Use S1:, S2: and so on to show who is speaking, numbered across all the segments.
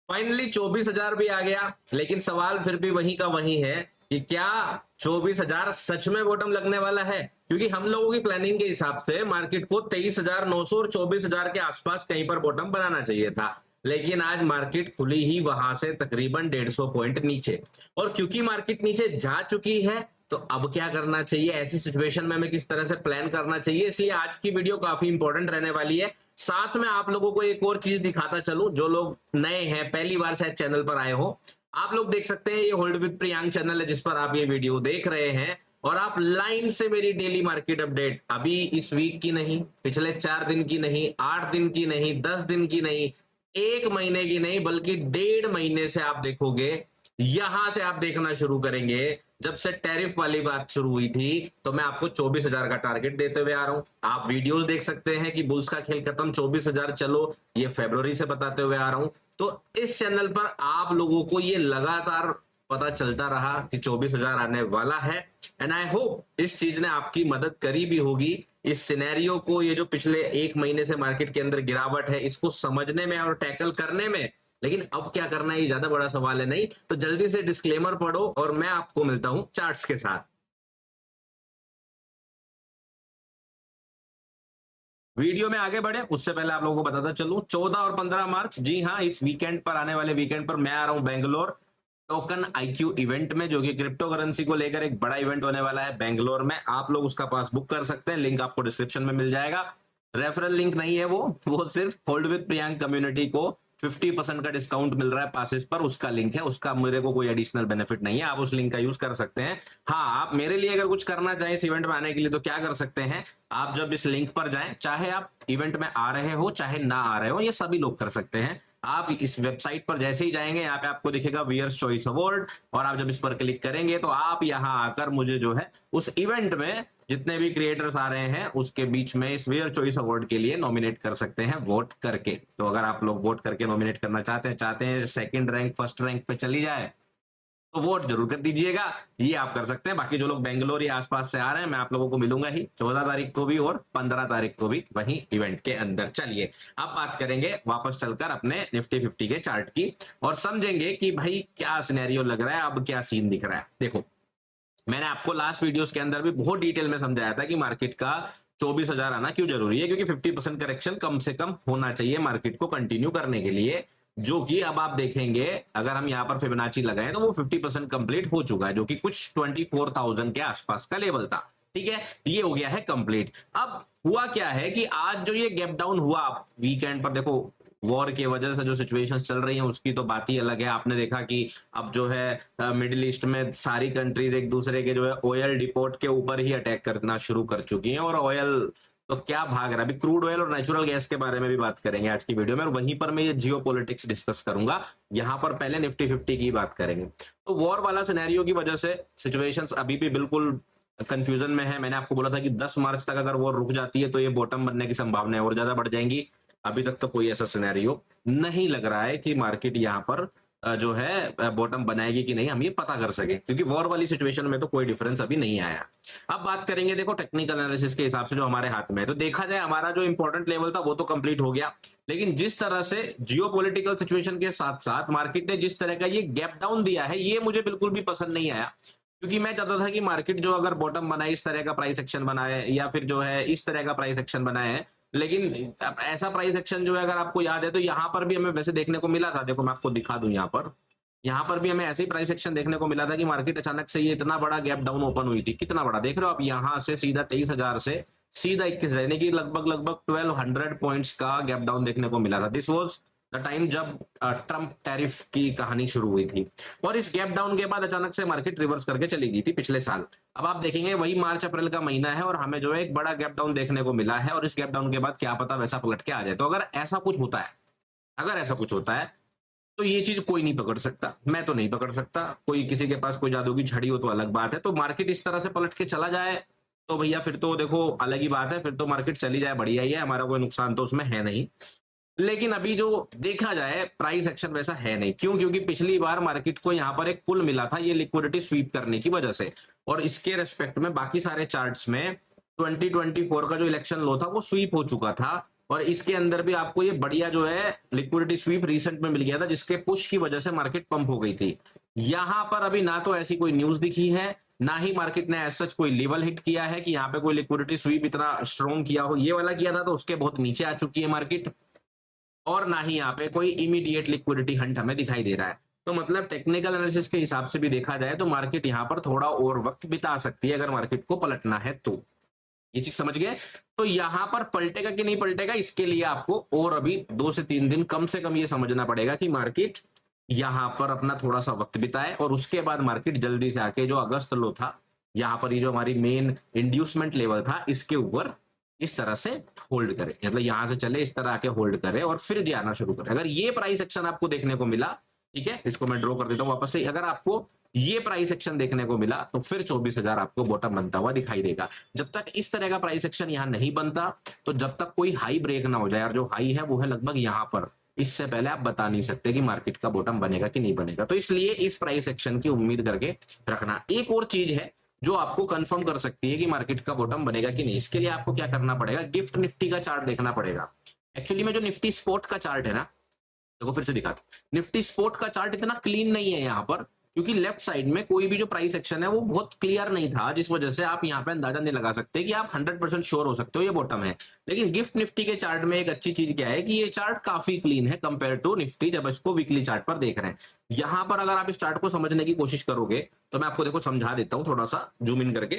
S1: Finally 24,000 भी आ गया, लेकिन सवाल फिर भी वही का वही है कि क्या 24,000 सच में बॉटम लगने वाला है? क्योंकि हम लोगों की प्लानिंग के हिसाब से मार्केट को 23,900 और 24,000 के आसपास कहीं पर बॉटम बनाना चाहिए था, लेकिन आज मार्केट खुली ही वहां से तकरीबन 150 पॉइंट नीचे। और क्योंकि मार्केट नीचे जा चुकी है, तो अब क्या करना चाहिए ऐसी सिचुएशन में, हमें किस तरह से प्लान करना चाहिए, इसलिए आज की वीडियो काफी इंपॉर्टेंट रहने वाली है। साथ में आप लोगों को एक और चीज दिखाता चलूं, जो लोग नए हैं, पहली बार शायद चैनल पर आए हो, आप लोग देख सकते हैं ये होल्ड विद प्रियांक चैनल है जिस पर आप ये वीडियो देख रहे हैं, और आप लाइन से मेरी डेली मार्केट अपडेट, अभी इस वीक की नहीं, पिछले 4 दिन की नहीं, 8 दिन की नहीं, 10 दिन की नहीं, 1 महीने की नहीं, बल्कि 1.5 महीने से आप देखोगे, यहां से आप देखना शुरू करेंगे। जब से टैरिफ वाली बात शुरू हुई थी, तो मैं आपको 24,000 का टारगेट देते हुए आ रहा हूं। आप वीडियोस देख सकते हैं कि बुल्स का खेल खत्म, 24,000 चलो, ये फरवरी से बताते हुए आ रहा हूं। तो इस चैनल पर आप लोगों को ये लगातार पता चलता रहा कि 24,000 आने वाला है, एंड आई होप इस चीज ने आपकी मदद करी भी होगी इस सिनेरियो को, ये जो पिछले 1 महीने से मार्केट के अंदर गिरावट है, इसको समझने में और टैकल करने में। लेकिन अब क्या करना है, ये ज्यादा बड़ा सवाल है नहीं, तो जल्दी से डिस्क्लेमर पढ़ो और मैं आपको मिलता हूं चार्ट्स के साथ। वीडियो में आगे बढ़े उससे पहले आप लोगों को बताता चलूं, 14 और 15 मार्च, जी हाँ, इस वीकेंड पर, आने वाले वीकेंड पर मैं आ रहा हूं बेंगलोर टोकन आईक्यू इवेंट में, जो कि क्रिप्टो करेंसी को लेकर एक बड़ा इवेंट होने वाला है बेंगलोर में। आप लोग उसका पास बुक कर सकते हैं, लिंक आपको डिस्क्रिप्शन में मिल जाएगा। रेफरल लिंक नहीं है वो सिर्फ होल्ड विद प्रियांक कम्युनिटी को 50% का डिस्काउंट मिल रहा है पासेस पर, उसका लिंक है, उसका मेरे को कोई एडिशनल बेनिफिट नहीं है, आप उस लिंक का यूज कर सकते हैं। हाँ, आप मेरे लिए अगर कुछ करना चाहें इस इवेंट में आने के लिए, तो क्या कर सकते हैं, आप जब इस लिंक पर जाएं, चाहे आप इवेंट में आ रहे हो चाहे ना आ रहे हो, ये सभी लोग कर सकते हैं। आप इस वेबसाइट पर जैसे ही जाएंगे, यहाँ पे आपको दिखेगा व्यूअर्स चॉइस अवार्ड, और आप जब इस पर क्लिक करेंगे तो आप यहाँ आकर मुझे जो है उस इवेंट में जितने भी क्रिएटर्स आ रहे हैं उसके बीच में इस व्यूअर चॉइस अवार्ड के लिए नॉमिनेट कर सकते हैं वोट करके। तो अगर आप लोग वोट करके नॉमिनेट करना चाहते हैं सेकंड रैंक फर्स्ट रैंक पे चली जाए, तो वोट जरूर कर दीजिएगा। ये आप कर सकते हैं। बाकी जो लोग बेंगलोर या आसपास से आ रहे हैं, मैं आप लोगों को मिलूंगा ही 14 तारीख को भी और 15 तारीख को भी वहीं इवेंट के अंदर। चलिए अब बात करेंगे वापस चलकर अपने निफ्टी 50 के चार्ट की, और समझेंगे कि भाई क्या सिनेरियो लग रहा है, अब क्या सीन दिख रहा है। देखो, मैंने आपको लास्ट वीडियोस के अंदर भी बहुत डिटेल में समझाया था कि मार्केट का 24,000 आना क्यों जरूरी है, क्योंकि 50% करेक्शन कम से कम होना चाहिए मार्केट को कंटिन्यू करने के लिए, जो कि अब आप देखेंगे अगर हम यहां पर फिबोनाची लगाएं तो वो 50% कंप्लीट हो चुका है, जो कि कुछ 24,000 के आसपास का लेवल था। ठीक है, ये हो गया है कंप्लीट। अब हुआ क्या है कि आज जो ये गैप डाउन हुआ वीकेंड पर, देखो वॉर की वजह से जो सिचुएशंस चल रही हैं उसकी तो बात ही अलग है। आपने देखा कि अब जो है मिडिल ईस्ट में सारी कंट्रीज एक दूसरे के जो है ऑयल डिपोट के ऊपर ही अटैक करना शुरू कर चुकी हैं, और ऑयल तो क्या भाग रहा है, अभी क्रूड ऑयल और नेचुरल गैस के बारे में भी बात करेंगे आज की वीडियो में, और वहीं पर मैं ये जियो पॉलिटिक्स डिस्कस करूंगा। यहां पर पहले निफ्टी 50 की बात करेंगे। तो वॉर वाला सिनेरियो की वजह से सिचुएशंस अभी भी बिल्कुल कंफ्यूजन में है। मैंने आपको बोला था कि 10 मार्च तक अगर वॉर रुक जाती है तो ये बॉटम बनने की संभावना और ज्यादा बढ़ जाएंगी। अभी तक तो कोई ऐसा सिनेरियो नहीं लग रहा है कि मार्केट यहां पर जो है बॉटम बनाएगी कि नहीं, हम ये पता कर सके, क्योंकि वॉर वाली सिचुएशन में तो कोई डिफरेंस अभी नहीं आया। अब बात करेंगे, देखो टेक्निकल एनालिसिस के हिसाब से जो हमारे हाथ में है, तो देखा जाए हमारा जो इंपॉर्टेंट लेवल था वो तो कंप्लीट हो गया, लेकिन जिस तरह से जियोपॉलिटिकल सिचुएशन के साथ साथ मार्केट ने जिस तरह का ये गैप डाउन दिया है, ये मुझे बिल्कुल भी पसंद नहीं आया। क्योंकि मैं चाहता था कि मार्केट जो अगर बॉटम बनाए, इस तरह का प्राइस एक्शन बनाए, या फिर जो है इस तरह का प्राइस एक्शन बनाए, लेकिन ऐसा प्राइस एक्शन जो है अगर आपको याद है तो यहां पर भी हमें वैसे देखने को मिला था। देखो मैं आपको दिखा दूं, यहां पर भी हमें ऐसे ही प्राइस एक्शन देखने को मिला था कि मार्केट अचानक से ये इतना बड़ा गैप डाउन ओपन हुई थी। कितना बड़ा देख रहे हो आप, यहां से सीधा 23,000 से सीधा 21 यानी कि लगभग लगभग 1200 पॉइंट्स का गैप डाउन देखने को मिला था। दिस वॉज द टाइम जब ट्रंप टैरिफ की कहानी शुरू हुई थी, और इस गैप डाउन के बाद अचानक से मार्केट रिवर्स करके चली गई थी पिछले साल। अब आप देखेंगे वही मार्च अप्रैल का महीना है और हमें जो है एक बड़ा गैप डाउन देखने को मिला है, और इस गैप डाउन के बाद क्या पता वैसा पलट के आ जाए। तो अगर ऐसा कुछ होता है, अगर ऐसा कुछ होता है तो ये चीज कोई नहीं पकड़ सकता, मैं तो नहीं पकड़ सकता, कोई किसी के पास कोई जादू की छड़ी हो तो अलग बात है। तो मार्केट इस तरह से पलट के चला जाए तो भैया फिर तो देखो अलग ही बात है, फिर तो मार्केट चली जाए बढ़िया ही है, हमारा कोई नुकसान तो उसमें है नहीं। लेकिन अभी जो देखा जाए प्राइस एक्शन वैसा है नहीं। क्यों? क्योंकि पिछली बार मार्केट को यहां पर एक पुल मिला था ये लिक्विडिटी स्वीप करने की वजह से, और इसके रेस्पेक्ट में बाकी सारे चार्ट्स में 2024 का जो इलेक्शन लो था वो स्वीप हो चुका था। और इसके अंदर भी आपको ये बढ़िया जो है लिक्विडिटी स्वीप रिसेंट में मिल गया था, जिसके पुश की वजह से मार्केट पंप हो गई थी। यहां पर अभी ना तो ऐसी कोई न्यूज दिखी है, ना ही मार्केट ने एज सच कोई लेवल हिट किया है कि यहाँ पे कोई लिक्विडिटी स्वीप इतना स्ट्रॉन्ग किया हो। ये वाला किया था तो उसके बहुत नीचे आ चुकी है मार्केट, और ना ही यहाँ पे कोई इमीडिएट लिक्विडिटी हंट हमें दिखाई दे रहा है। तो मतलब टेक्निकल एनालिसिस के हिसाब से भी देखा जाए तो मार्केट यहाँ पर थोड़ा और वक्त बिता सकती है अगर मार्केट को पलटना है तो। ये चीज समझ गए? तो यहां पर पलटेगा कि नहीं पलटेगा, इसके लिए आपको और अभी 2 से 3 दिन कम से कम ये समझना पड़ेगा कि मार्केट यहां पर अपना थोड़ा सा वक्त बिताए, और उसके बाद मार्केट जल्दी से आके जो अगस्त लो था, यहां पर ये जो हमारी मेन इंड्यूसमेंट लेवल था, इसके ऊपर इस तरह से होल्ड करे, मतलब यहां से चले इस तरह आके होल्ड करे और फिर जाना शुरू करे। अगर ये प्राइस एक्शन आपको देखने को मिला, ठीक है, इसको मैं ड्रॉ कर देता हूं वापस से, अगर आपको ये प्राइस एक्शन देखने को मिला तो फिर 24,000 आपको बॉटम बनता हुआ दिखाई देगा। जब तक इस तरह का प्राइस एक्शन यहां नहीं बनता, तो जब तक कोई हाई ब्रेक ना हो जाए, और जो हाई है वो है लगभग यहां पर, इससे पहले आप बता नहीं सकते कि मार्केट का बॉटम बनेगा कि नहीं बनेगा। तो इसलिए इस प्राइस एक्शन की उम्मीद करके रखना। एक और चीज है जो आपको कंफर्म कर सकती है कि मार्केट का बॉटम बनेगा कि नहीं, इसके लिए आपको क्या करना पड़ेगा, गिफ्ट निफ्टी का चार्ट देखना पड़ेगा। एक्चुअली में जो निफ्टी स्पॉट का चार्ट है ना, देखो फिर से दिखाता हूं, निफ्टी स्पॉट का चार्ट इतना क्लीन नहीं है यहाँ पर, क्योंकि लेफ्ट साइड में कोई भी जो प्राइस एक्शन है वो बहुत क्लियर नहीं था, जिस वजह से आप यहाँ पे अंदाजा नहीं लगा सकते कि आप 100% श्योर हो सकते हो ये बॉटम है। लेकिन गिफ्ट निफ्टी के चार्ट में एक अच्छी चीज क्या है कि ये चार्ट काफी क्लीन है कंपेयर टू निफ्टी, जब इसको वीकली चार्ट पर देख रहे हैं। यहां पर अगर आप इस चार्ट को समझने की कोशिश करोगे तो मैं आपको देखो समझा देता हूं थोड़ा सा जूम इन करके।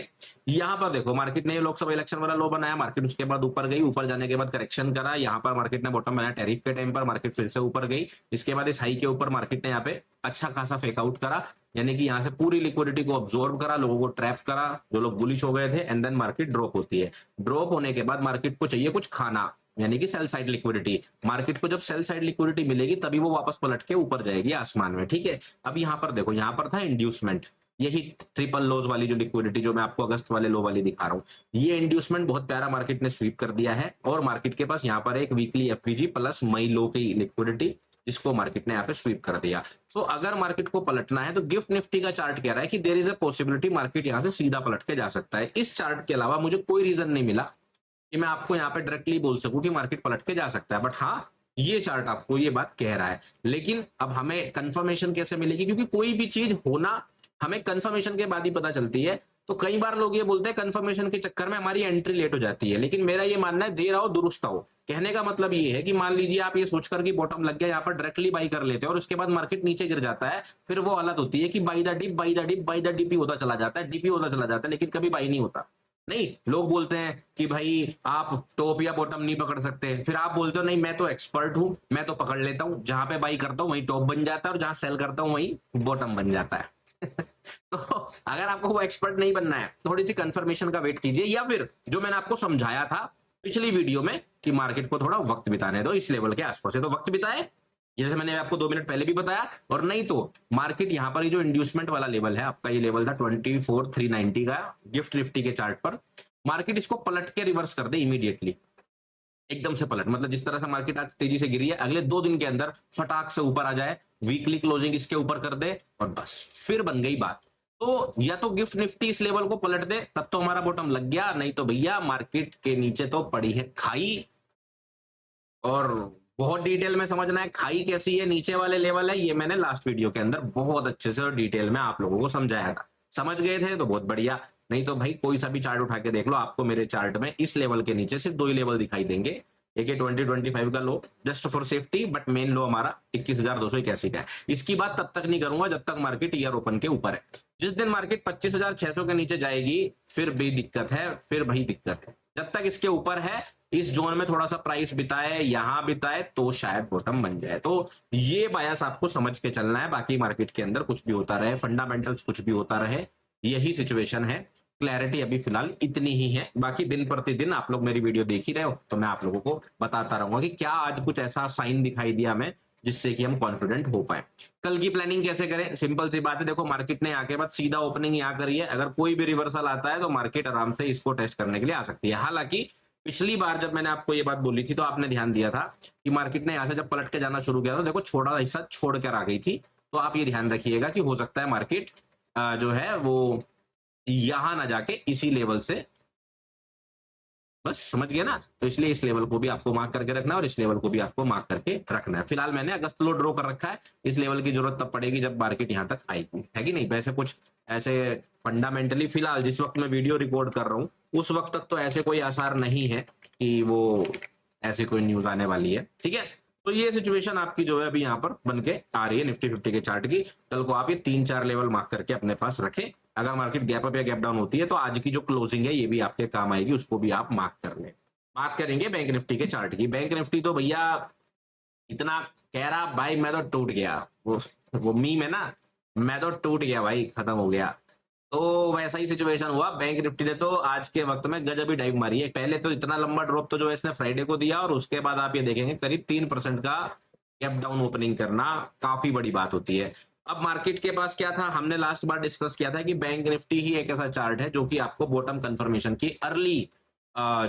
S1: यहां पर देखो मार्केट ने लोकसभा इलेक्शन वाला लो बनाया, मार्केट उसके बाद ऊपर गई, ऊपर जाने के बाद करेक्शन करा, यहां पर मार्केट ने बॉटम बनाया टैरिफ के टाइम पर, मार्केट फिर से ऊपर गई, इसके बाद इस हाई के ऊपर मार्केट ने यहाँ पे अच्छा खासा फेक आउट करा, यानी कि यहां से पूरी लिक्विडिटी को ऑब्जॉर्व करा, लोगों को ट्रैप करा, जो लोग बुलिश हो गए थे, एंड देन मार्केट ड्रॉप होती है। ड्रॉप होने के बाद मार्केट को चाहिए कुछ खाना, यानी कि सेल साइड लिक्विडिटी। मार्केट को जब सेल साइड लिक्विडिटी मिलेगी तभी वो वापस पलट के ऊपर जाएगी आसमान में, ठीक है। अब यहां पर देखो, यहां पर था इंड्यूसमेंट, यही ट्रिपल लोज वाली जो लिक्विडिटी जो मैं आपको अगस्त वाले लो वाली दिखा रहा हूं, ये इंड्यूसमेंट बहुत प्यारा मार्केट ने स्वीप कर दिया है, और मार्केट के पास यहाँ पर एक वीकली एफवीजी प्लस मई लो की लिक्विडिटी, जिसको मार्केट ने यहाँ पे स्वीप कर दिया। सो अगर मार्केट को पलटना है तो गिफ्ट निफ्टी का चार्ट कह रहा है कि there is a possibility market यहां से सीधा पलट के जा सकता है। इस चार्ट के अलावा मुझे कोई रीजन नहीं मिला कि मैं आपको यहाँ पे डायरेक्टली बोल सकूं कि मार्केट पलट के जा सकता है, बट हाँ ये चार्ट आपको ये बात कह रहा है। लेकिन अब हमें कंफर्मेशन कैसे मिलेगी, क्योंकि कोई भी चीज होना हमें कंफर्मेशन के बाद ही पता चलती है। तो कई बार लोग ये बोलते हैं कंफर्मेशन के चक्कर में हमारी एंट्री लेट हो जाती है, लेकिन मेरा ये मानना है देर आओ दुरुस्त आओ। कहने का मतलब ये है कि मान लीजिए आप ये सोचकर कि बॉटम लग गया, यहाँ पर डायरेक्टली बाई कर लेते हैं और उसके बाद मार्केट नीचे गिर जाता है, फिर वो हालत होती है कि buy the dip buy the dip buy the dip ही होता चला जाता है, डीपी होता चला जाता है, लेकिन कभी बाई नहीं होता। नहीं, लोग बोलते हैं कि भाई आप टॉप या बॉटम नहीं पकड़ सकते, फिर आप बोलते हो नहीं मैं तो एक्सपर्ट हूं, मैं तो पकड़ लेता हूं, जहां पे बाई करता हूं वहीं टॉप बन जाता है और जहां सेल करता हूं वहीं बॉटम बन जाता है। तो अगर आपको वो एक्सपर्ट नहीं बनना है, थोड़ी सी कंफर्मेशन का वेट कीजिए, या फिर जो मैंने आपको समझाया था पिछली वीडियो में कि मार्केट को थोड़ा वक्त बिताने दो इस लेवल के आसपास है, तो वक्त बिताए, जैसे मैंने आपको 2 मिनट पहले भी बताया। और नहीं तो मार्केट यहां पर ये जो इंड्यूसमेंट वाला लेवल है आपका, ये लेवल था 24,390 का गिफ्ट निफ्टी के चार्ट पर, मार्केट इसको पलट के रिवर्स कर दे इमीडिएटली, एकदम से पलट, मतलब जिस तरह से मार्केट आज तेजी से गिरी है, अगले 2 दिन के अंदर फटाक से ऊपर आ जाए, वीकली क्लोजिंग इसके ऊपर कर दे, और बस फिर बन गई बात। तो या तो गिफ्ट निफ्टी इस लेवल को पलट दे, तब तो हमारा बॉटम लग गया, नहीं तो भैया मार्केट के नीचे तो पड़ी है खाई। और बहुत डिटेल में समझना है खाई कैसी है, नीचे वाले लेवल है, ये मैंने लास्ट वीडियो के अंदर बहुत अच्छे से और डिटेल में आप लोगों को समझाया था। समझ गए थे तो बहुत बढ़िया, नहीं तो भाई कोई सा भी चार्ट उठा के देख लो, आपको मेरे चार्ट में इस लेवल के नीचे सिर्फ 2 ही लेवल दिखाई देंगे। एक है 2025 का low just for safety, but main low हमारा 21,281 का है। इसकी बात तब तक नहीं करूंगा जब तक मार्केट ईयर ओपन के ऊपर है। जिस दिन मार्केट 25,600 के नीचे जाएगी फिर भी दिक्कत है, फिर भाई दिक्कत है। जब तक इसके ऊपर है, इस जोन में थोड़ा सा प्राइस बिताए, यहां बिताए, तो शायद बॉटम बन जाए। तो ये बायस आपको समझ के चलना है। बाकी मार्केट के अंदर कुछ भी होता रहे, फंडामेंटल्स कुछ भी होता रहे, यही सिचुएशन है। क्लैरिटी अभी फिलहाल इतनी ही है। बाकी दिन प्रतिदिन आप लोग मेरी वीडियो देख ही रहे हो, तो मैं आप लोगों को बताता रहूंगा कि क्या आज कुछ ऐसा साइन दिखाई दिया हमें जिससे कि हम कॉन्फिडेंट हो पाए। कल की प्लानिंग कैसे करें, सिंपल सी बात है, देखो मार्केट ने आके बाद सीधा ओपनिंग यहाँ करी है, अगर कोई भी रिवर्सल आता है तो मार्केट आराम से इसको टेस्ट करने के लिए आ सकती है। हालांकि पिछली बार जब मैंने आपको ये बात बोली थी तो आपने ध्यान दिया था कि मार्केट ने यहां से जब पलट के जाना शुरू किया था, देखो छोटा हिस्सा छोड़कर आ गई थी। तो आप ये ध्यान रखिएगा कि हो सकता है मार्केट जो है वो यहां ना जाके इसी लेवल से बस समझ गए ना। तो इसलिए इस लेवल को भी आपको मार्क करके रखना है और इस लेवल को भी आपको मार्क करके रखना है। फिलहाल मैंने अगस्त लो ड्रॉ कर रखा है, इस लेवल की जरूरत तब पड़ेगी जब मार्केट यहां तक आएगी, है कि नहीं। वैसे कुछ ऐसे फंडामेंटली फिलहाल जिस वक्त मैं वीडियो रिकॉर्ड कर रहा हूँ उस वक्त तक तो ऐसे कोई आसार नहीं है कि वो ऐसी कोई न्यूज आने वाली है, ठीक है। तो ये सिचुएशन आपकी जो है अभी यहाँ पर बन के आ रही है निफ्टी 50 के चार्ट की। कल को आप ये 3-4 लेवल मार्क करके अपने पास रखें। अगर मार्केट गैप अप या गैप डाउन होती है तो आज की जो क्लोजिंग है ये भी आपके काम आएगी, उसको भी आप मार्क कर लें। बात करेंगे बैंक निफ्टी के चार्ट की। बैंक निफ्टी तो भैया इतना कह रहा भाई मैं तो टूट गया, वो मीम है ना, मैं तो टूट गया भाई, खत्म हो गया। तो वैसा ही सिचुएशन हुआ, बैंक निफ्टी ने तो आज के वक्त में गजब ही डाइव मारी है। पहले तो इतना लंबा ड्रॉप तो जो है इसने फ्राइडे को दिया और उसके बाद आप ये देखेंगे करीब 3% का गैप डाउन ओपनिंग करना काफी बड़ी बात होती है। अब मार्केट के पास क्या था, हमने लास्ट बार डिस्कस किया था कि बैंक निफ्टी ही एक ऐसा चार्ट है जो कि आपको बॉटम कंफर्मेशन की अर्ली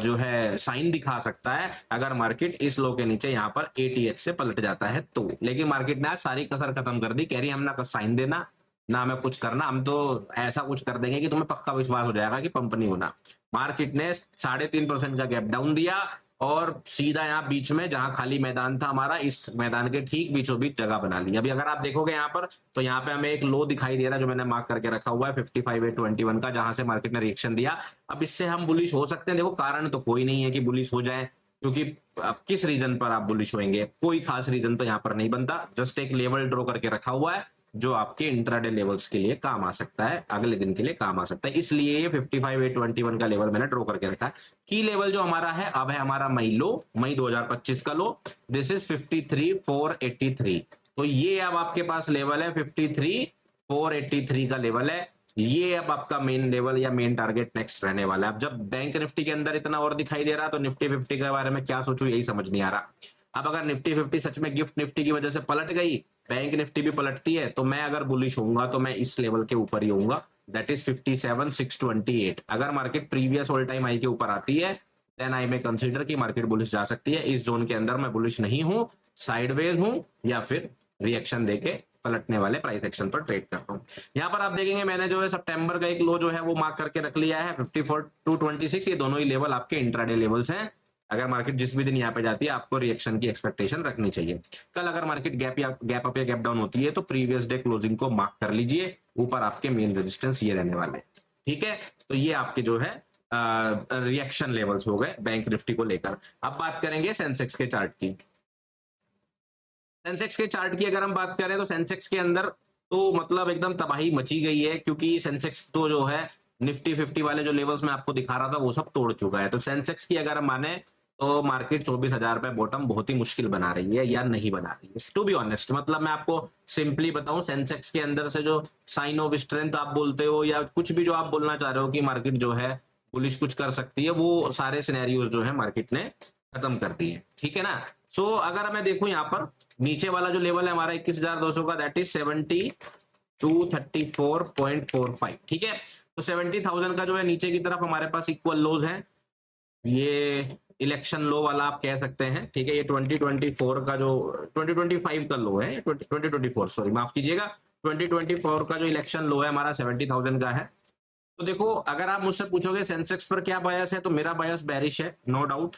S1: जो है साइन दिखा सकता है अगर मार्केट इस लो के नीचे यहाँ पर एटीएच से पलट जाता है तो। लेकिन मार्केट ने आज सारी कसर खत्म कर दी, कह रही हम ना साइन देना ना हमें कुछ करना, हम तो ऐसा कुछ कर देंगे कि तुम्हें पक्का विश्वास हो जाएगा कि पंप नहीं होना। मार्केट ने 3.5% का गैप डाउन दिया और सीधा यहाँ बीच में जहां खाली मैदान था हमारा, इस मैदान के ठीक बीचों बीच जगह बना ली। अभी अगर आप देखोगे यहाँ पर तो यहाँ पे हमें एक लो दिखाई दे रहा है जो मैंने मार्क करके रखा हुआ है 55,821 का, जहां से मार्केट ने रिएक्शन दिया। अब इससे हम बुलिश हो सकते हैं, देखो कारण तो कोई नहीं है कि बुलिश हो जाए, क्योंकि अब किस रीजन पर आप बुलिश होंगे, कोई खास रीजन तो यहाँ पर नहीं बनता। जस्ट एक लेवल ड्रॉ करके रखा हुआ है जो आपके इंट्राडे लेवल्स के लिए काम आ सकता है, अगले दिन के लिए काम आ सकता है, इसलिए ये 55,821 का लेवल मैंने ड्रॉ करके रखा है। की लेवल जो हमारा है अब है हमारा मई लो, मई 2025 का लो, दिस इज 53,483। तो ये अब आपके पास लेवल है 53,483 का लेवल है। ये अब आपका मेन लेवल या मेन टारगेट नेक्स्ट रहने वाला है। अब जब बैंक निफ्टी के अंदर इतना और दिखाई दे रहा तो निफ्टी 50 के बारे में क्या सोचूं यही समझ नहीं आ रहा। अब अगर निफ्टी 50 सच में गिफ्ट निफ्टी की वजह से पलट गई, बैंक निफ्टी भी पलटती है, तो मैं अगर बुलिश होऊंगा तो मैं इस लेवल के ऊपर ही होऊंगा, दैट इज 57,628। अगर market previous all time high के ऊपर आती है देन आई में कंसीडर कि मार्केट बुलिश जा सकती है। इस जोन के अंदर मैं बुलिश नहीं हूं, साइडवेज हूं या फिर रिएक्शन देके पलटने वाले प्राइस एक्शन पर ट्रेड कर रहा हूं। यहां पर आप देखेंगे मैंने जो है सितंबर का एक लो जो है वो मार्क करके रख लिया है 54,226। ये दोनों ही लेवल आपके इंट्राडे लेवल्स हैं। अगर मार्केट जिस भी दिन यहाँ पे जाती है आपको रिएक्शन की एक्सपेक्टेशन रखनी चाहिए। कल अगर मार्केट गैप अप या गैप डाउन होती है तो प्रीवियस डे क्लोजिंग को मार्क कर लीजिए, ऊपर आपके मेन रेजिस्टेंस ये रहने वाले, ठीक है। तो ये आपके जो है रिएक्शन लेवल्स हो गए बैंक निफ्टी को लेकर। अब बात करेंगे सेंसेक्स के चार्ट की। सेंसेक्स के चार्ट की अगर हम बात करें तो सेंसेक्स के अंदर तो मतलब एकदम तबाही मची गई है, क्योंकि सेंसेक्स तो जो है निफ्टी 50 वाले जो लेवल्स में आपको दिखा रहा था वो सब तोड़ चुका है। तो सेंसेक्स की अगर हम माने तो मार्केट 24,000 पे बॉटम बहुत ही मुश्किल बना रही है या नहीं बना रही है, टू बी ऑनेस्ट। मतलब मैं आपको सिंपली बताऊं, सेंसेक्स के अंदर से जो साइन ऑफ स्ट्रेंथ आप बोलते हो या कुछ भी जो आप बोलना चाह रहे हो कि मार्केट जो है बुलिश कुछ कर सकती है, वो सारे सिनेरियोज जो है मार्केट ने खत्म कर दिए, ठीक है ना। सो अगर मैं देखूं यहाँ पर नीचे वाला जो लेवल है हमारा 21,200 का, दैट इज 7234.45, ठीक है। तो 70,000 का जो है नीचे की तरफ हमारे पास इक्वल लोज है, ये इलेक्शन लो वाला आप कह सकते हैं, ठीक है। ये 2024 का जो 2025 का लो है, 2024 सॉरी माफ कीजिएगा, 2024 का जो इलेक्शन लो है हमारा 70,000 का है। तो देखो अगर आप मुझसे पूछोगे सेंसेक्स पर क्या बायस है, तो मेरा बायस बेरिश है, नो डाउट।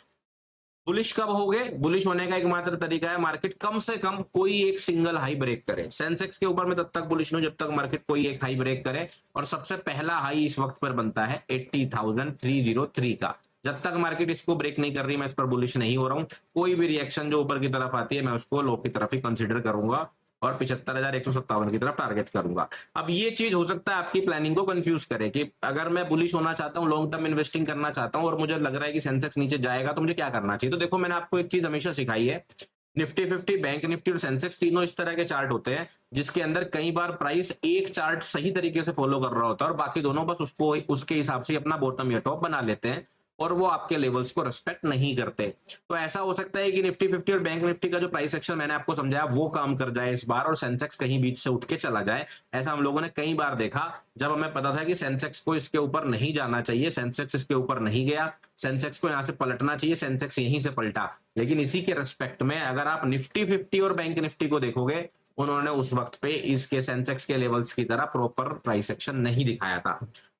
S1: बुलिश कब हो गए, बुलिश होने का एकमात्र तरीका है मार्केट कम से कम कोई एक सिंगल हाई ब्रेक करे। सेंसेक्स के ऊपर में तब तक बुलिश नहीं जब तक मार्केट कोई एक हाई ब्रेक करे, और सबसे पहला हाई इस वक्त पर बनता है 80,303 का। जब तक मार्केट इसको ब्रेक नहीं कर रही मैं इस पर बुलिश नहीं हो रहा हूं। कोई भी रिएक्शन जो ऊपर की तरफ आती है मैं उसको लो की तरफ ही कंसिडर करूंगा और 75,157 की तरफ टारगेट करूंगा। अब ये चीज हो सकता है आपकी प्लानिंग को कंफ्यूज करे कि अगर मैं बुलिश होना चाहता हूं, लॉन्ग टर्म इन्वेस्टिंग करना चाहता हूं और मुझे लग रहा है कि सेंसेक्स नीचे जाएगा तो मुझे क्या करना चाहिए। तो देखो मैंने आपको एक चीज हमेशा सिखाई है, निफ्टी 50, बैंक निफ्टी और सेंसेक्स तीनों इस तरह के चार्ट होते हैं जिसके अंदर कई बार प्राइस एक चार्ट सही तरीके से फॉलो कर रहा होता है और बाकी दोनों बस उसको उसके हिसाब से अपना बॉटम या टॉप बना लेते हैं और वो आपके लेवल्स को रिस्पेक्ट नहीं करते। तो ऐसा हो सकता है कि निफ्टी 50 और बैंक निफ्टी का जो प्राइस एक्शन मैंने आपको समझाया वो काम कर जाए इस बार और सेंसेक्स कहीं बीच से उठ के चला जाए। ऐसा हम लोगों ने कई बार देखा जब हमें पता था कि सेंसेक्स को इसके ऊपर नहीं जाना चाहिए, सेंसेक्स इसके ऊपर नहीं गया, सेंसेक्स को यहां से पलटना चाहिए, सेंसेक्स यहीं से पलटा। लेकिन इसी के रिस्पेक्ट में अगर आप निफ्टी 50 और बैंक निफ्टी को देखोगे, उन्होंने उस वक्त पे इसके सेंसेक्स के लेवल्स की तरह प्रॉपर प्राइस एक्शन नहीं दिखाया था।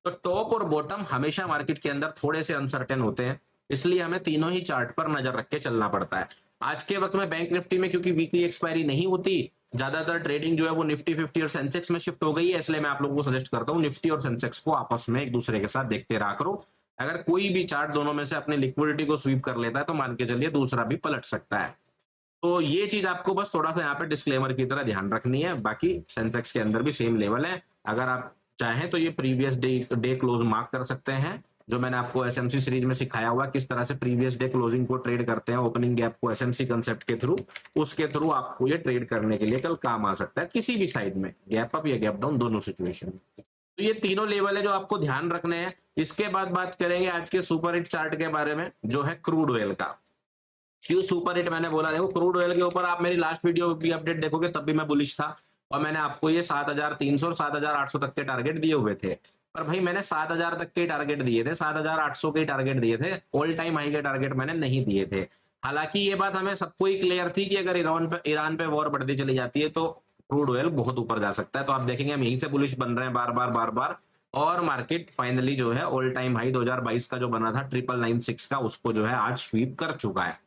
S1: तो टॉप और बॉटम हमेशा मार्केट के अंदर थोड़े से अनसर्टेन होते हैं, इसलिए हमें तीनों ही चार्ट पर नजर रख के चलना पड़ता है। आज के वक्त में बैंक निफ्टी में क्योंकि वीकली एक्सपायरी नहीं होती, ज्यादातर ट्रेडिंग जो है वो निफ्टी 50 और सेंसेक्स में शिफ्ट हो गई है, इसलिए मैं आप लोगों को सजेस्ट करता हूँ निफ्टी और सेंसेक्स को आपस में एक दूसरे के साथ देखते रहा करो। अगर कोई भी चार्ट दोनों में से अपनी लिक्विडिटी को स्वीप कर लेता है तो मान के चलिए दूसरा भी पलट सकता है। तो ये चीज आपको बस थोड़ा सा यहाँ पे डिस्क्लेमर की तरह ध्यान रखनी है। बाकी सेंसेक्स के अंदर भी सेम लेवल है, अगर आप चाहें तो ये प्रीवियस डे क्लोज मार्क कर सकते हैं, जो मैंने आपको एसएमसी सीरीज में सिखाया हुआ किस तरह से प्रीवियस डे क्लोजिंग को ट्रेड करते हैं ओपनिंग गैप को एसएमसी कंसेप्ट के थ्रू, उसके थ्रू आपको ये ट्रेड करने के लिए कल काम आ सकता है किसी भी साइड में, गैप अप या गैप डाउन दोनों सिचुएशन में। तो ये तीनों लेवल है जो आपको ध्यान रखने हैं। इसके बाद बात करेंगे आज के सुपर हिट चार्ट के बारे में, जो है क्रूड ऑयल का। क्यों सुपर हिट मैंने बोला, देखो क्रूड ऑयल के ऊपर आप मेरी लास्ट वीडियो भी अपडेट देखोगे तब भी मैं बुलिश था, और मैंने आपको ये 7300 और 7800 तक के टारगेट दिए हुए थे। पर भाई मैंने 7000 तक के टारगेट दिए थे, 7800 के टारगेट दिए थे, ऑल टाइम हाई के टारगेट मैंने नहीं दिए थे। हालांकि ये बात हमें सबको ही क्लियर थी कि अगर ईरान पे वॉर बढ़ती चली जाती है तो क्रूड ऑयल बहुत ऊपर जा सकता है। तो आप देखेंगे हम यहीं से बुलिश बन रहे हैं बार बार, और मार्केट फाइनली जो है ऑल टाइम हाई 2022 का जो बना था 9996 का, उसको जो है आज स्वीप कर चुका है,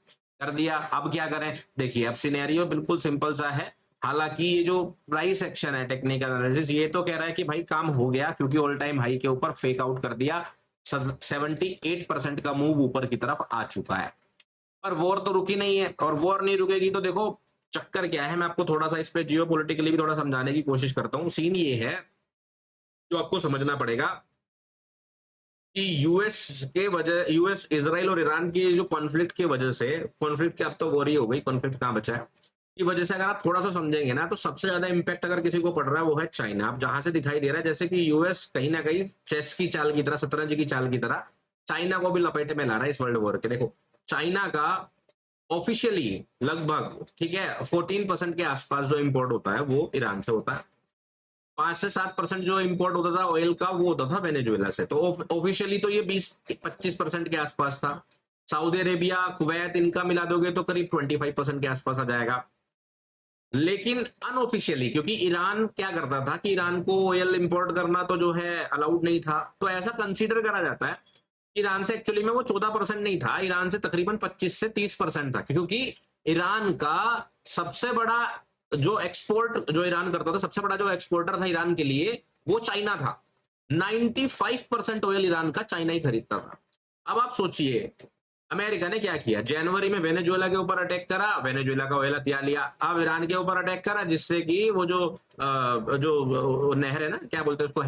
S1: कर दिया। अब क्या करें, देखिए अब सिनेरियो बिल्कुल सिंपल सा है। हालांकि ये जो प्राइस एक्शन है टेक्निकल एनालिसिस ये तो कह रहा है कि भाई काम हो गया, क्योंकि ऑल टाइम हाई के ऊपर फेक आउट कर दिया, 78% का मूव ऊपर की तरफ आ चुका है। पर वॉर तो रुकी नहीं है, और वॉर नहीं रुकेगी तो देखो चक्कर क्या है, मैं आपको थोड़ा सा इस पे जियो पोलिटिकली भी थोड़ा समझाने की कोशिश करता हूँ। सीन ये है जो आपको समझना पड़ेगा कि यूएस इजराइल और ईरान की जो कॉन्फ्लिक्ट की वजह से, कॉन्फ्लिक्ट की अब तो वॉर ही हो गई, कॉन्फ्लिक्ट कहां बचा है, की वजह से अगर आप थोड़ा सा समझेंगे ना तो सबसे ज्यादा इंपैक्ट अगर किसी को पड़ रहा है वो है चाइना। अब जहां से दिखाई दे रहा है जैसे कि यूएस कहीं ना कहीं चेस की चाल की तरह, शतरंज की चाल की तरह चाइना को भी लपेटे में ला रहा है इस वर्ल्ड वॉर के। देखो चाइना का ऑफिशियली लगभग, ठीक है, 14% के आसपास जो इंपोर्ट होता है वो ईरान से होता है, 5 से 7% जो इंपोर्ट होता था ऑयल का वो होता था वेनेजुएला से। तो ऑफिशियली तो ये 20-25% के आसपास था। सऊदी अरेबिया, कुवैत, इनका मिला दोगे तो करीब 25% के आसपास आ जाएगा। लेकिन अनऑफिशियली, क्योंकि ईरान क्या करता था कि ईरान को ऑयल इंपोर्ट करना तो जो है अलाउड नहीं था, तो ऐसा कंसीडर करा जाता है ईरान से एक्चुअली में वो 14% नहीं था, ईरान से तकरीबन 25 से 30% था, क्योंकि ईरान का सबसे बड़ा जो एक्सपोर्ट जो ईरान करता था, सबसे बड़ा जो एक्सपोर्टर था ईरान के लिए वो चाइना था। 95% ऑयल ईरान का चाइना ही खरीदता था। अब आप सोचिए अमेरिका ने क्या किया, जनवरी में वेनेजुएला के ऊपर अटैक करा, वेनेजुएला का ऑयल हथिया लिया। अब ईरान के ऊपर अटैक करा जिससे कि वो जो नहर है ना, क्या बोलते हैं उसको,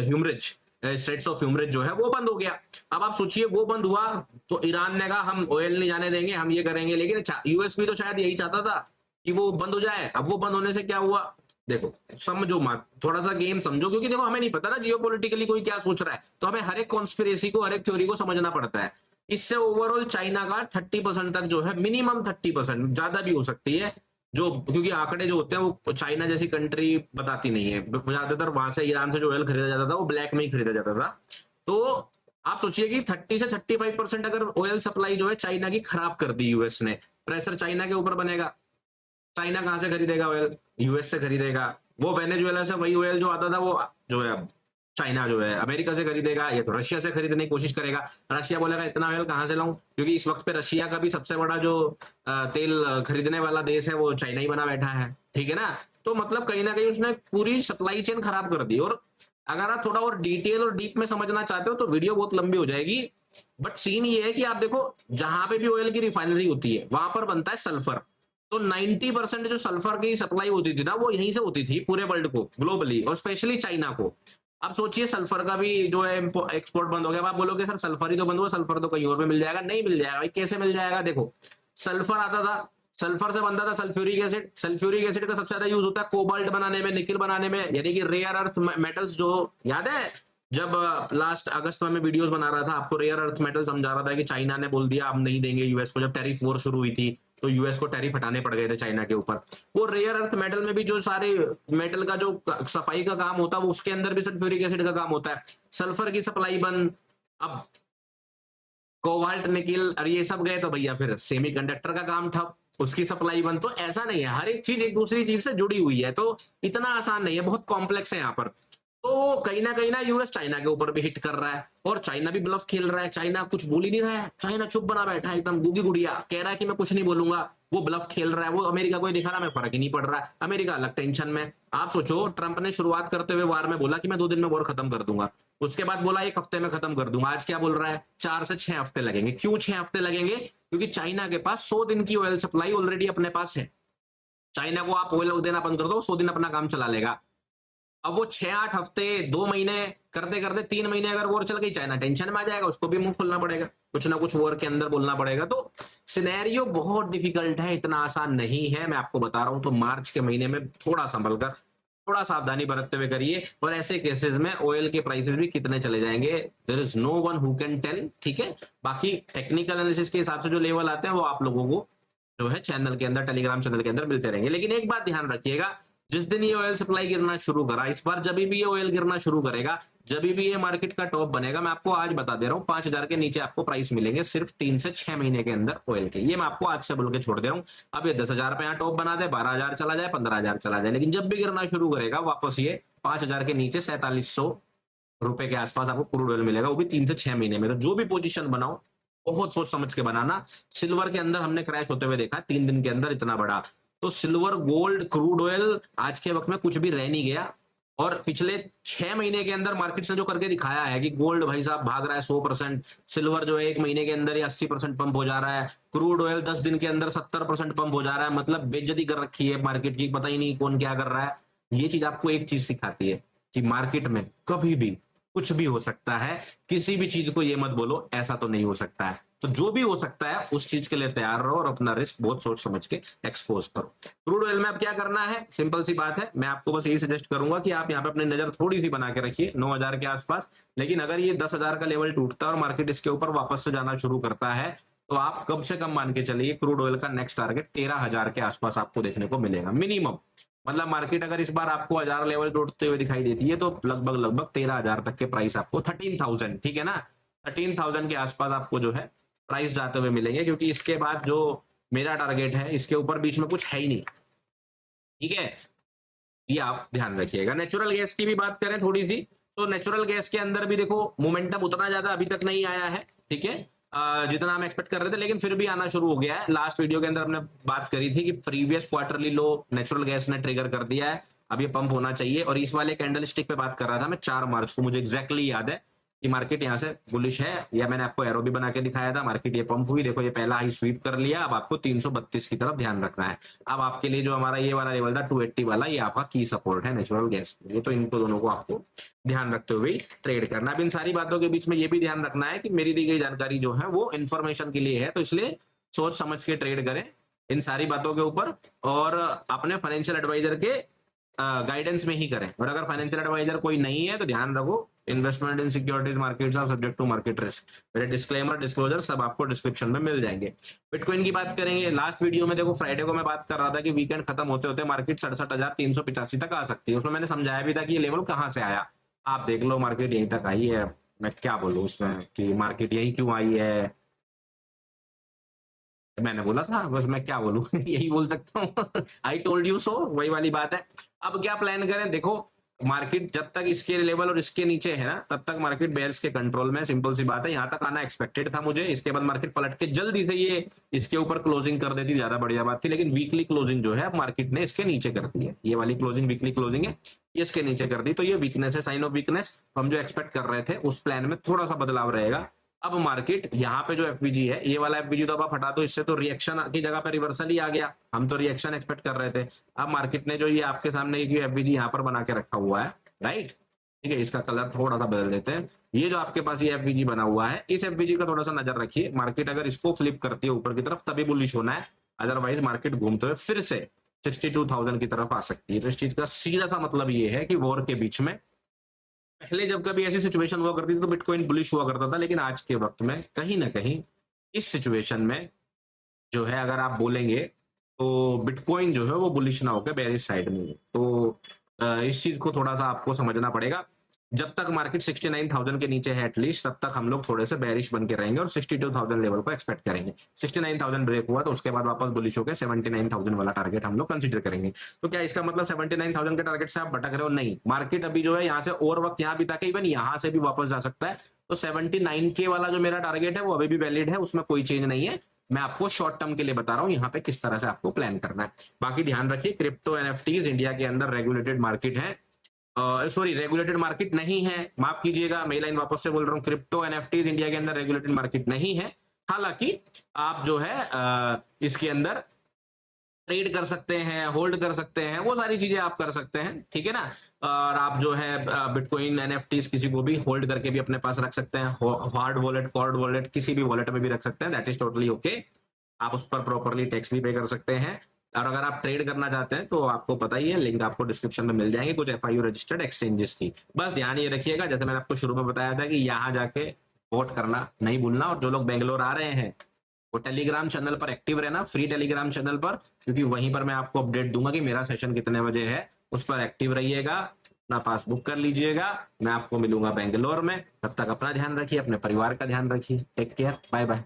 S1: ह्यूमरेज, स्ट्रेट्स ऑफ ह्यूमरेज जो है वो बंद हो गया। अब आप सोचिए वो बंद हुआ तो ईरान ने कहा हम ऑयल नहीं जाने देंगे, हम ये करेंगे। लेकिन यूएस भी तो शायद यही चाहता था कि वो बंद हो जाए। अब वो बंद होने से क्या हुआ, देखो समझो मत, थोड़ा सा गेम समझो, क्योंकि देखो हमें नहीं पता ना जियोपॉलिटिकली कोई क्या सोच रहा है, तो हमें हर एक कॉन्स्पिरेसी को, हर एक थ्योरी को समझना पड़ता है। इससे ओवरऑल चाइना का 30% तक जो है, मिनिमम 30%, ज्यादा भी हो सकती है, जो क्योंकि आंकड़े जो होते हैं वो चाइना जैसी कंट्री बताती नहीं है, ज्यादातर वहां से ईरान से जो ऑयल खरीदा जाता था वो ब्लैक में ही खरीदा जाता था। तो आप सोचिए कि 30 से 35% अगर ऑयल सप्लाई जो है चाइना की खराब कर दी यूएस ने, प्रेशर चाइना के ऊपर बनेगा। चाइना कहां से खरीदेगा ऑयल, यूएस से खरीदेगा। वो वेनेजुएला से वही ऑयल जो आता था वो जो है चाइना जो है अमेरिका से खरीदेगा, या तो रशिया से खरीदने की कोशिश करेगा। रशिया बोलेगा इतना ऑयल कहां से लाऊं, क्योंकि इस वक्त पे रशिया का भी सबसे बड़ा जो तेल खरीदने वाला देश है वो चाइना ही बना बैठा है, ठीक है ना। तो मतलब कहीं ना कहीं उसने पूरी सप्लाई चेन खराब कर दी। और अगर आप थोड़ा और डिटेल और डीप में समझना चाहते हो तो वीडियो बहुत लंबी हो जाएगी, बट सीन ये है कि आप देखो जहां पे भी ऑयल की रिफाइनरी होती है वहां पर बनता है सल्फर। तो 90% जो सल्फर की सप्लाई होती थी ना वो यहीं से होती थी पूरे वर्ल्ड को, ग्लोबली, और स्पेशली चाइना को। अब सोचिए सल्फर का भी जो है एक्सपोर्ट बंद हो गया। आप बोलोगे सर सल्फर ही तो बंद हुआ, सल्फर तो कहीं और पे मिल जाएगा। नहीं मिल जाएगा भाई, कैसे मिल जाएगा, देखो सल्फर आता था, सल्फर से बनता था सल्फ्यूरिक एसिड। सल्फ्यूरिक एसिड का सबसे ज्यादा यूज होता है कोबाल्ट बनाने में, निकल बनाने में, यानी कि रेयर अर्थ मेटल्स। जो याद है जब लास्ट अगस्त में मैं वीडियोस बना रहा था, आपको रेयर अर्थ मेटल समझा रहा था कि चाइना ने बोल दिया अब नहीं देंगे यूएस को। जब टैरिफ वॉर शुरू हुई थी तो यूएस को टैरिफ हटाने पड़ गए थे चाइना के ऊपर। वो रेयर अर्थ मेटल में भी जो सारे मेटल का जो सफाई का काम होता है वो उसके अंदर भी सल्फ्यूरिक एसिड का काम होता है। सल्फर की सप्लाई बंद, अब कोबाल्ट, निकिल और ये सब गए तो भैया फिर सेमीकंडक्टर का काम ठप, उसकी सप्लाई बंद। तो ऐसा नहीं है, हर एक चीज एक दूसरी चीज से जुड़ी हुई है, तो इतना आसान नहीं है, बहुत कॉम्प्लेक्स है यहाँ पर। तो कहीं ना यूएस चाइना के ऊपर भी हिट कर रहा है और चाइना भी ब्लफ खेल रहा है। चाइना कुछ बोल ही नहीं रहा है, चाइना चुप बना बैठा है एकदम गुगी गुड़िया, कह रहा है कि मैं कुछ नहीं बोलूंगा। वो ब्लफ खेल रहा है, वो अमेरिका को ही दिखा रहा है मैं फर्क ही नहीं पड़ रहा है। अमेरिका अलग टेंशन में। आप सोचो, ट्रंप ने शुरुआत करते हुए वार में बोला कि मैं 2 दिन में वॉर खत्म कर दूंगा, उसके बाद बोला 1 हफ्ते में खत्म कर दूंगा। आज क्या बोल रहा है, 4 से 6 हफ्ते लगेंगे। क्यों 6 हफ्ते लगेंगे? क्योंकि चाइना के पास 100 दिन की ऑयल सप्लाई ऑलरेडी अपने पास है। चाइना को आप ऑयल देना बंद कर दो, 100 दिन अपना काम चला लेगा। अब वो 6-8 हफ्ते 2 महीने करते करते 3 महीने अगर वॉर चल गई, चाइना टेंशन में आ जाएगा, उसको भी मुंह खोलना पड़ेगा, कुछ ना कुछ वॉर के अंदर बोलना पड़ेगा। तो सिनेरियो बहुत डिफिकल्ट है, इतना आसान नहीं है, मैं आपको बता रहा हूं। तो मार्च के महीने में थोड़ा संभल कर, थोड़ा सावधानी बरतते हुए करिए। और ऐसे केसेस में ऑयल के प्राइसेस भी कितने चले जाएंगे, there is no one who can tell, ठीक है। बाकी टेक्निकल एनालिसिस के हिसाब से जो लेवल आते हैं वो आप लोगों को जो है चैनल के अंदर, टेलीग्राम चैनल के अंदर मिलते रहेंगे। लेकिन एक बात ध्यान रखिएगा, जिस दिन ये ऑयल सप्लाई गिरना शुरू करा, इस बार जब भी ये ऑयल गिरना शुरू करेगा, जब भी ये मार्केट का टॉप बनेगा, मैं आपको आज बता दे रहा हूं 5,000 के नीचे आपको प्राइस मिलेंगे सिर्फ 3 से 6 महीने के अंदर ऑयल के। ये मैं आपको आज से बोल के छोड़ दे रहा हूं। अब ये 10,000 पे यहाँ टॉप बना दे, 12,000 चला जाए, 15,000 चला जाए, लेकिन जब भी गिरना शुरू करेगा वापस ये 5,000 के नीचे 4,700 रुपए के आसपास आपको क्रूड ऑयल मिलेगा, वो भी 3 से 6 महीने में। तो जो भी पोजीशन बनाओ बहुत सोच समझ के बनाना। सिल्वर के अंदर हमने क्रैश होते हुए देखा 3 दिन के अंदर इतना बड़ा। तो सिल्वर, गोल्ड, क्रूड ऑयल आज के वक्त में कुछ भी रह नहीं गया। और पिछले 6 महीने के अंदर मार्केट ने जो करके दिखाया है कि गोल्ड भाई साहब भाग रहा है 100%, सिल्वर जो है 1 महीने के अंदर ही 80% पंप हो जा रहा है, क्रूड ऑयल 10 दिन के अंदर 70% पंप हो जा रहा है। मतलब बेइज्जती कर रखी है मार्केट की, पता ही नहीं कौन क्या कर रहा है। ये चीज आपको एक चीज सिखाती है कि मार्केट में कभी भी कुछ भी हो सकता है। किसी भी चीज को ये मत बोलो ऐसा तो नहीं हो सकता है। तो जो भी हो सकता है उस चीज के लिए तैयार रहो और अपना रिस्क बहुत सोच समझ के एक्सपोज करो। क्रूड ऑयल में अब क्या करना है, सिंपल सी बात है, मैं आपको बस यही सजेस्ट करूंगा कि आप यहाँ पे अपनी नजर थोड़ी सी बना के रखिए 9,000 के आसपास। लेकिन अगर ये 10,000 का लेवल टूटता है और मार्केट इसके ऊपर वापस से जाना शुरू करता है, तो आप कम से कम मान के चलिए क्रूड ऑयल का नेक्स्ट टारगेट 13,000 के आसपास आपको देखने को मिलेगा मिनिमम। मतलब मार्केट अगर इस बार आपको 1,000 लेवल टूटते हुए दिखाई देती है, तो लगभग 13,000 तक के प्राइस आपको, 13,000, ठीक है ना, 13,000 के आसपास आपको जो है प्राइस जाते हुए मिलेंगे। क्योंकि इसके बाद जो मेरा टारगेट है, इसके ऊपर बीच में कुछ है ही नहीं, ठीक है। ये आप ध्यान रखिएगा। नेचुरल गैस की भी बात करें थोड़ी सी, तो नेचुरल गैस के अंदर भी देखो मोमेंटम उतना ज्यादा अभी तक नहीं आया है, ठीक है, जितना हम एक्सपेक्ट कर रहे थे, लेकिन फिर भी आना शुरू हो गया है। लास्ट वीडियो के अंदर हमने बात करी थी कि प्रीवियस क्वार्टरली लो नेचुरल गैस ने ट्रिगर कर दिया है, अब ये पंप होना चाहिए। और इस वाले कैंडल स्टिक पे बात कर रहा था मैं 4 मार्च को, मुझे एग्जैक्टली याद है कि मार्केट यहाँ से बुलिश है, या मैंने आपको एरो भी बना के दिखाया था। मार्केट ये पंप हुई, देखो ये पहला हाई स्वीप कर लिया। अब आपको 332 की तरफ ध्यान रखना है। अब आपके लिए जो हमारा ये वाला लेवल था 280 वाला, ये आपका की सपोर्ट है नेचुरल गैस। ये तो इनको दोनों को आपको ध्यान रखते हुए ट्रेड करना। अब इन सारी बातों के बीच में ये भी ध्यान रखना है कि मेरी दी गई जानकारी जो है वो इन्फॉर्मेशन के लिए है, तो इसलिए सोच समझ के ट्रेड करें इन सारी बातों के ऊपर, और अपने फाइनेंशियल एडवाइजर के गाइडेंस में ही करें। और अगर फाइनेंशियल एडवाइजर कोई नहीं है तो ध्यान रखो, investment in securities markets are subject to market risk. मेरे डिस्क्लेमर डिस्क्लोजर सब आपको डिस्क्रिप्शन में मिल जाएंगे। बिटकॉइन की बात करेंगे, लास्ट वीडियो में देखो फ्राइडे को मैं बात कर रहा था कि वीकेंड खत्म होते होते मार्केट 67,385 तक आ सकती है। उसमें मैंने समझाया भी था कि ये लेवल कहां से आया। आप देख लो मार्केट यहीं तक आई है। मैं क्या बोलूं उसमें कि मार्केट यही क्यों आई है, मैंने बोला था, बस मैं क्या बोलूं यही बोल सकता हूँ आई टोल्ड यू सो, वही वाली बात है। अब क्या प्लान करें, देखो मार्केट जब तक इसके लेवल और इसके नीचे है ना, तब तक मार्केट बेयर्स के कंट्रोल में, सिंपल सी बात है। यहां तक आना एक्सपेक्टेड था मुझे, इसके बाद मार्केट पलट के जल्दी से ये इसके ऊपर क्लोजिंग कर देती, ज्यादा बढ़िया बात थी। लेकिन वीकली क्लोजिंग जो है मार्केट ने इसके नीचे कर दी है, ये वाली क्लोजिंग वीकली क्लोजिंग है, ये इसके नीचे कर दी। तो ये वीकनेस है, साइन ऑफ वीकनेस। हम जो एक्सपेक्ट कर रहे थे उस प्लान में थोड़ा सा बदलाव रहेगा। अब मार्केट यहाँ पे जो एफबीजी है, ये वाला एफबीजी तो आप हटा दो, इससे तो रिएक्शन की जगह पे रिवर्सल ही आ गया। हम तो रिएक्शन एक्सपेक्ट कर रहे थे। अब मार्केट ने जो ये आपके सामने एफबीजी यहाँ पर बना के रखा हुआ है, राइट, ठीक है, इसका कलर थोड़ा सा बदल देते हैं। ये जो आपके पास ये एफबीजी बना हुआ है, इस एफबीजी का थोड़ा सा नजर रखिए। मार्केट अगर इसको फ्लिप करती है ऊपर की तरफ तभी बुलिश होना है, अदरवाइज मार्केट घूमते हुए फिर से 62,000 की तरफ आ सकती है। तो इस चीज का सीधा सा मतलब ये है कि वॉर के बीच में पहले जब कभी ऐसी सिचुएशन हुआ करती थी तो बिटकॉइन बुलिश हुआ करता था, लेकिन आज के वक्त में कहीं ना कहीं इस सिचुएशन में जो है, अगर आप बोलेंगे तो बिटकॉइन जो है वो बुलिश ना होकर बेरिश साइड में है। तो इस चीज को थोड़ा सा आपको समझना पड़ेगा। जब तक मार्केट 69,000 के नीचे है एटलीस्ट, तब तक हम लोग थोड़े से बेरिश बन के रहेंगे और 62,000 लेवल को एक्सपेक्ट करेंगे। 69,000 ब्रेक हुआ तो उसके बाद वापस बुलिश होकर 79,000 वाला टारगेट हम लोग कंसीडर करेंगे। तो क्या इसका मतलब 79,000 के टारगेट से आप भटक रहे हो? नहीं, मार्केट अभी जो है यहाँ से और वक्त यहाँ बिता के इवन यहाँ से भी वापस जा सकता है। तो 79K वाला जो मेरा टारगेट है वो अभी भी वैलिड है, उसमें कोई चेंज नहीं है। मैं आपको शॉर्ट टर्म के लिए बता रहा हूं यहाँ पे किस तरह से आपको प्लान करना है। बाकी ध्यान रखिए, क्रिप्टो एनएफटीज इंडिया के अंदर रेगुलेटेड मार्केट है, सॉरी रेगुलेटेड मार्केट नहीं है, माफ कीजिएगा, मैं लाइन वापस से बोल रहा हूँ, क्रिप्टो एनएफटीज इंडिया के अंदर रेगुलेटेड मार्केट नहीं है। हालांकि आप जो है इसके अंदर ट्रेड कर सकते हैं, होल्ड कर सकते हैं, वो सारी चीजें आप कर सकते हैं, ठीक है ना। और आप जो है बिटकॉइन एनएफटीज किसी को भी होल्ड करके भी अपने पास रख सकते हैं, हार्ड वॉलेट, कॉर्ड वॉलेट, किसी भी वॉलेट में भी रख सकते हैं, दैट इज टोटली ओके। आप उस पर प्रॉपरली टैक्स भी पे कर सकते हैं। और अगर आप ट्रेड करना चाहते हैं तो आपको पता ही है, लिंक आपको डिस्क्रिप्शन में मिल जाएंगे कुछ एफआईयू रजिस्टर्ड एक्सचेंजेस की। बस ध्यान ये रखिएगा, जैसे मैंने आपको शुरू में बताया था कि यहाँ जाके वोट करना नहीं भूलना। और जो लोग बेंगलोर आ रहे हैं वो टेलीग्राम चैनल पर एक्टिव रहना, फ्री टेलीग्राम चैनल पर, क्योंकि वहीं पर मैं आपको अपडेट दूंगा कि मेरा सेशन कितने बजे है। उस पर एक्टिव रहिएगा, अपना पास बुक कर लीजिएगा। मैं आपको मिलूंगा बेंगलोर में, तब तक अपना ध्यान रखिए, अपने परिवार का ध्यान रखिए। Take care, bye bye.